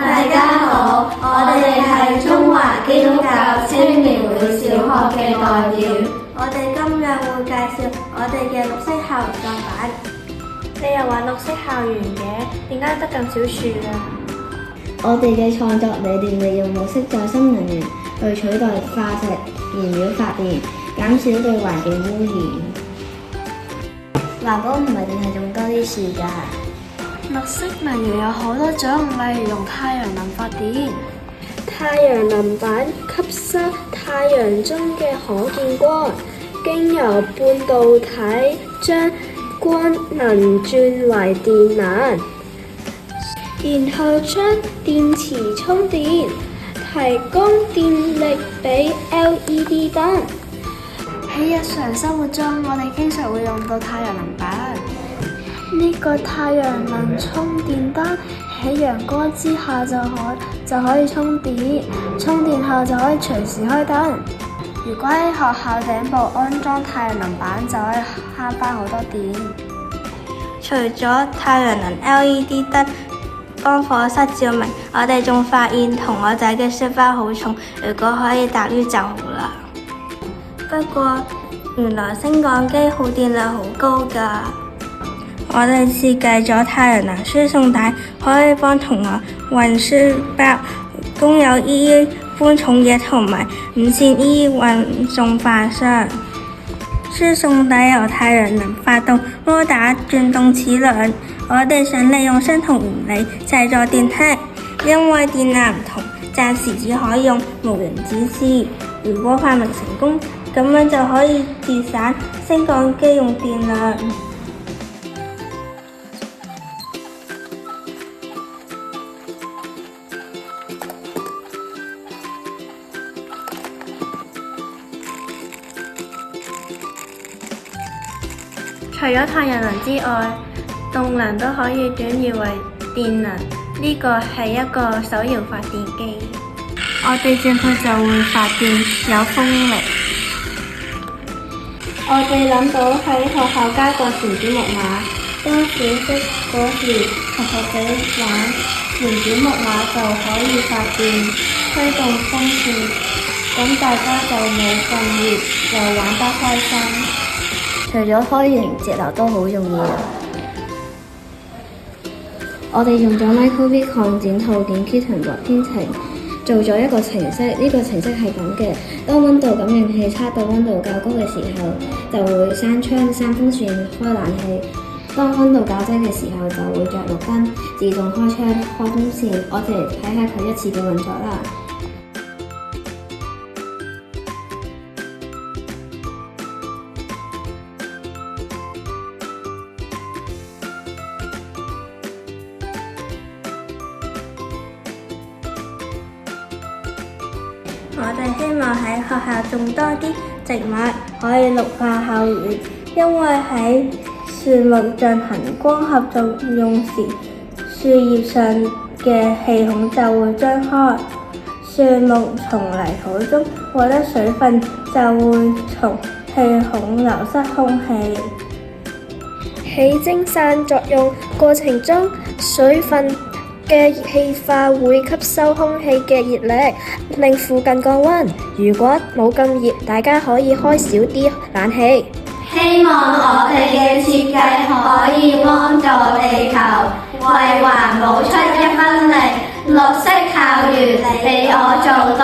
大家好，我哋係中華基督教青年會小學嘅代表。我哋今日會介紹我哋嘅綠色校園撞板。你又話綠色校園嘅，點解得咁少樹啊？我哋嘅創作理念利用綠色再生能源去取代化石燃料發電，減少對環境污染。環保唔係淨係種多啲樹㗎。綠色能源有好多種，例如用太陽能發電。太陽能板吸收太陽中嘅可見光，經由半導體將光能轉為電能，然後將電池充電，提供電力俾 LED 燈。喺日常生活中，我哋經常會用到太陽能板。呢個太陽能充電燈喺陽光之下就可以充電，充電後就可以隨時開燈。如果喺學校頂部安裝太陽能板，就可以慳返好多電。除咗太陽能 LED 燈幫課室照明，我哋仲發現同學仔嘅書包好重，如果可以搭 lift 就好啦。不過原來升降機耗電量好高㗎。我哋設計咗太陽能輸送帶，可以幫同學運書包，供有姨姨搬重嘢同埋5線姨姨運送飯箱。輸送帶由太陽能發動摩打轉動齒輪，我哋想利用相同原理製作電梯，因為電纜唔同，暫時只可以用無人指示。如果發明成功，咁樣就可以節省升降機用電量。除咗太陽能之外，動能都可以轉移為電能，呢個係一個手搖發電機。我哋轉佢就會發電，有風力。我哋諗到喺學校加個旋轉木馬，當小息嗰時同學仔玩旋轉木馬就可以發電，推動風扇，咁大家就冇咁熱，又玩得開心。除咗開源節流都好重要。我哋用咗 Micro-bit 擴展套件 Kitten 作編程，做咗一個程式。呢個程式係咁嘅：當溫度感應器測到溫度較高嘅時候，就會閂窗、閂風扇、開冷氣；當溫度較低嘅時候，就會着綠燈，自動開窗、開風扇。我哋嚟睇下佢一次嘅運作啦。我哋希望喺學校種多啲植物，可以綠化校園，因為喺樹木進行光合作用時，樹葉上嘅氣孔就會張開，樹木從泥土中獲得水分，就會從氣孔流失空氣。喺蒸散作用過程中，水分嘅氣化會吸收空氣嘅熱力，令附近降溫。如果冇咁熱，大家可以開少啲冷氣。希望我哋嘅設計可以幫助地球，為環保出一分力。綠色校園，你我做到。